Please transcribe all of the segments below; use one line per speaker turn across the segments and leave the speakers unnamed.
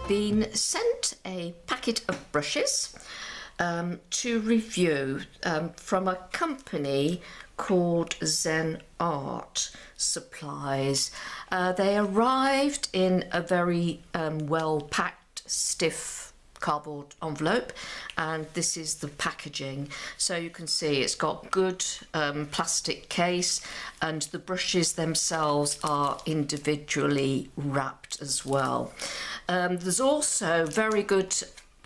been sent a packet of brushes to review from a company called Zenart supplies. They arrived in a very well packed, stiff cardboard envelope, and this is the packaging. So you can see it's got good plastic case, and the brushes themselves are individually wrapped as well. There's also very good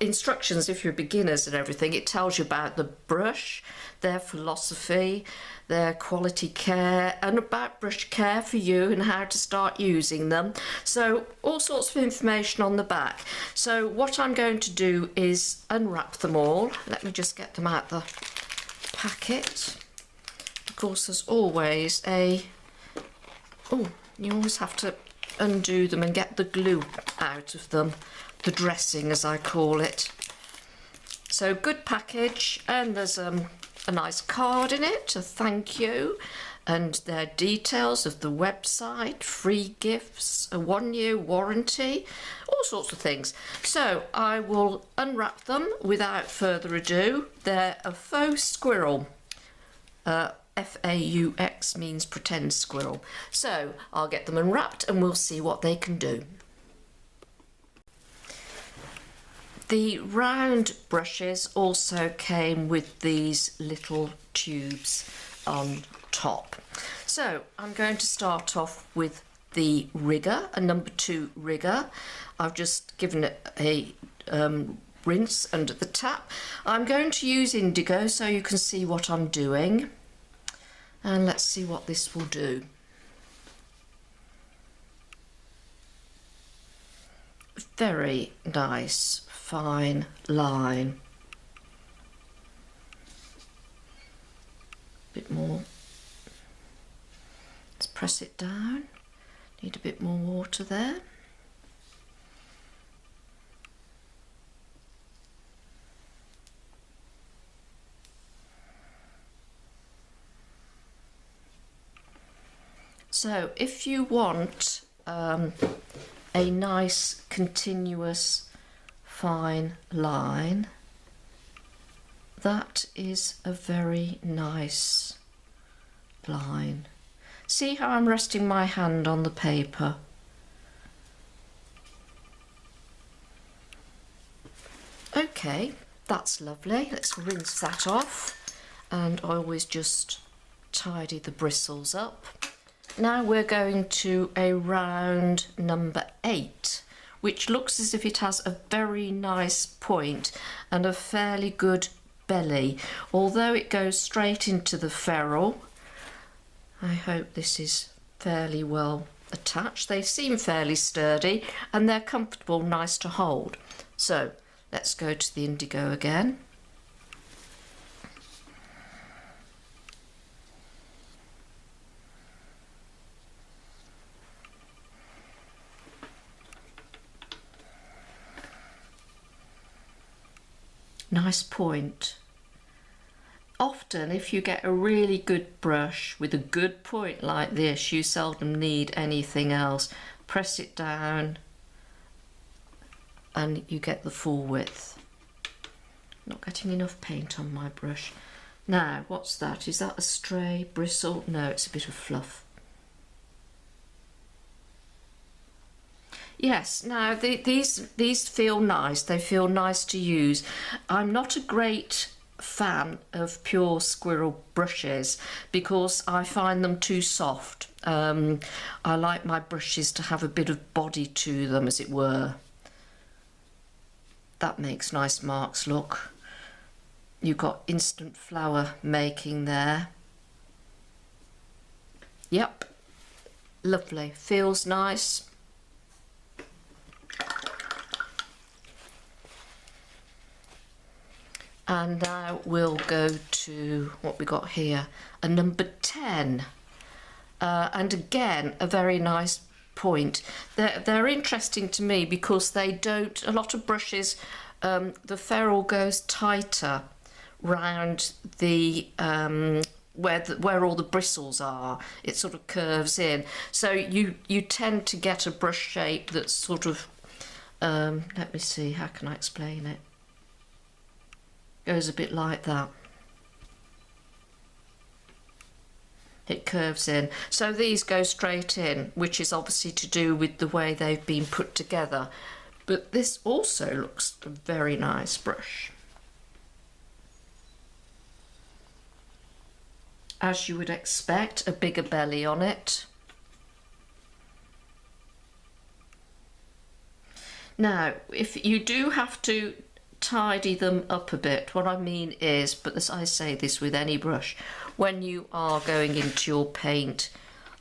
instructions if you're beginners and everything. It tells you about the brush, their philosophy, their quality care, and about brush care for you and how to start using them. So all sorts of information on the back. So what I'm going to do is unwrap them all. Let me just get them out the packet. Of course, there's always you always have to undo them and get the glue out of them, the dressing as I call it. So good package, and there's a nice card in it, a thank you, and their details of the website, free gifts, a 1-year warranty, all sorts of things. So I will unwrap them without further ado. They're a faux squirrel. F-A-U-X means pretend squirrel. So I'll get them unwrapped and we'll see what they can do. The round brushes also came with these little tubes on top. So I'm going to start off with the rigger, a number 2 rigger. I've just given it a rinse under the tap. I'm going to use indigo so you can see what I'm doing. And let's see what this will do. Very nice, fine line. Bit more. Let's press it down. Need a bit more water there. So if you want a nice continuous fine line, that is a very nice line. See how I'm resting my hand on the paper? Okay, that's lovely. Let's rinse that off, and I always just tidy the bristles up. Now we're going to a round number 8, which looks as if it has a very nice point and a fairly good belly. Although it goes straight into the ferrule, I hope this is fairly well attached. They seem fairly sturdy and they're comfortable, nice to hold. So let's go to the indigo again. Nice point. Often if you get a really good brush with a good point like this, you seldom need anything else. Press it down and you get the full width. Not getting enough paint on my brush. Now, what's that? Is that a stray bristle? No, it's a bit of fluff. Yes, now these feel nice. They feel nice to use. I'm not a great fan of pure squirrel brushes because I find them too soft. I like my brushes to have a bit of body to them, as it were. That makes nice marks, look. You've got instant flower making there. Yep, lovely, feels nice. And now we'll go to what we got here, a number 10. And again, a very nice point. They're interesting to me because they don't, a lot of brushes, the ferrule goes tighter round the, where all the bristles are. It sort of curves in. So you tend to get a brush shape that's sort of Let me see, how can I explain it? Goes a bit like that. It curves in. So these go straight in, which is obviously to do with the way they've been put together. But this also looks a very nice brush. As you would expect, a bigger belly on it. Now, if you do have to tidy them up a bit, what I mean is, but as I say this with any brush, when you are going into your paint,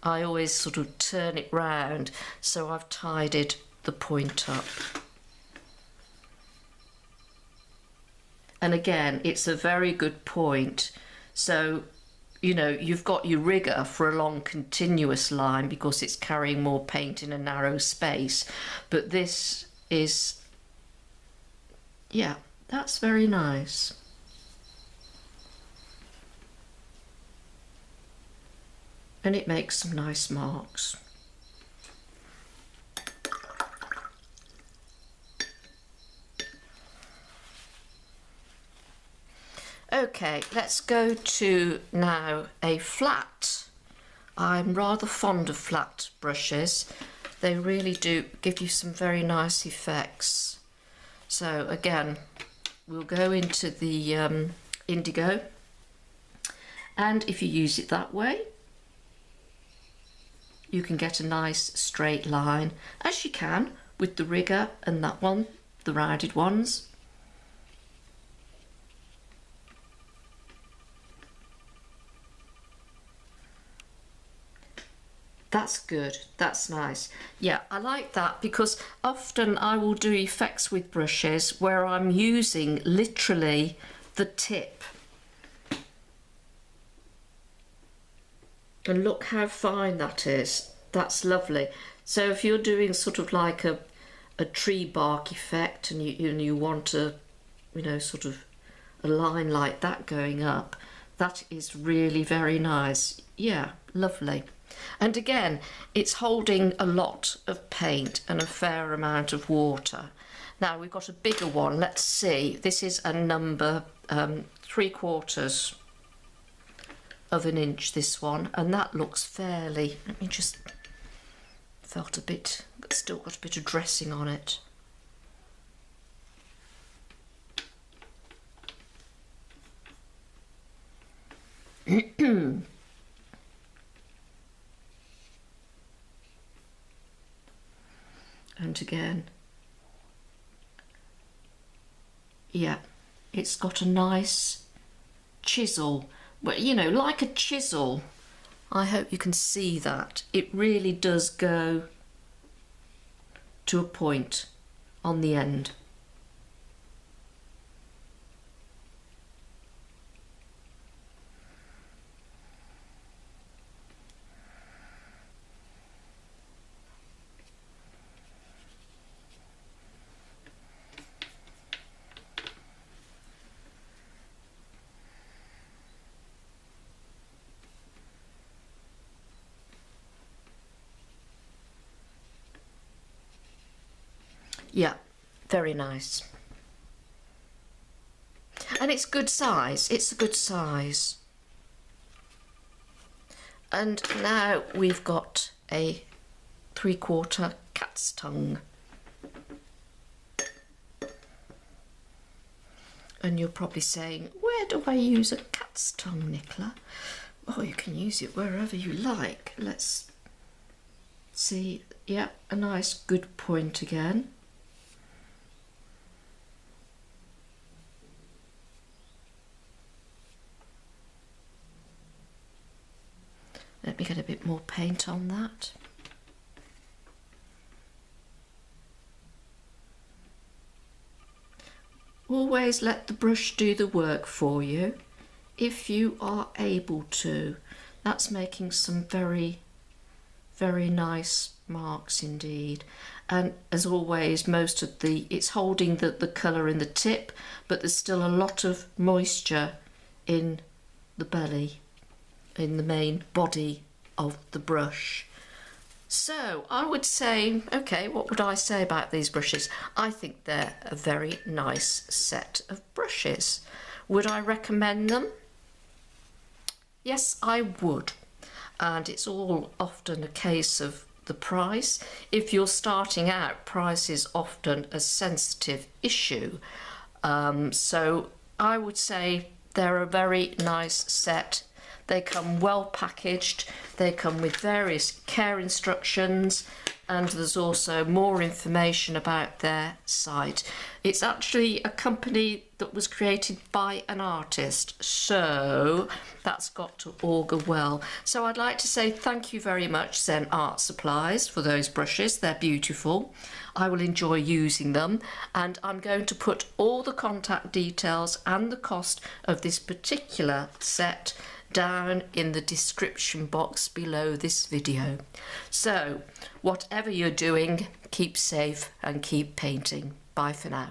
I always sort of turn it round so I've tidied the point up. And again, it's a very good point. So, you know, you've got your rigger for a long continuous line because it's carrying more paint in a narrow space. But this is, yeah, that's very nice. And it makes some nice marks. Okay, let's go to now a flat. I'm rather fond of flat brushes. They really do give you some very nice effects. So again, we'll go into the indigo, and if you use it that way, you can get a nice straight line, as you can with the rigger and that one, the rounded ones. That's good, that's nice. Yeah, I like that because often I will do effects with brushes where I'm using literally the tip. And look how fine that is. That's lovely. So if you're doing sort of like a tree bark effect and you want a, you know, sort of a line like that going up, that is really very nice. Yeah, lovely. And again, it's holding a lot of paint and a fair amount of water. Now we've got a bigger one. Let's see. This is a number 3/4 of an inch, this one, and that looks fairly, let me just, felt a bit, still got a bit of dressing on it. And again, yeah, it's got a nice chisel, but you know, like a chisel. I hope you can see that. It really does go to a point on the end. Yeah, very nice. And it's good size, it's a good size. And now we've got a 3/4 cat's tongue. And you're probably saying, where do I use a cat's tongue, Nicola? Oh, you can use it wherever you like. Let's see, yeah, a nice good point again. Let me get a bit more paint on that. Always let the brush do the work for you, if you are able to. That's making some very, very nice marks indeed. And as always, most of it's holding the colour in the tip, but there's still a lot of moisture in the belly, in the main body of the brush. So I would say, okay, what would I say about these brushes? I think they're a very nice set of brushes. Would I recommend them? Yes, I would. And it's all often a case of the price. If you're starting out, price is often a sensitive issue. So I would say they're a very nice set. They come well packaged, they come with various care instructions, and there's also more information about their site. It's actually a company that was created by an artist, so that's got to augur well. So I'd like to say thank you very much, Zenart Supplies, for those brushes. They're beautiful. I will enjoy using them, and I'm going to put all the contact details and the cost of this particular set down in the description box below this video. So whatever you're doing, keep safe and keep painting. Bye for now.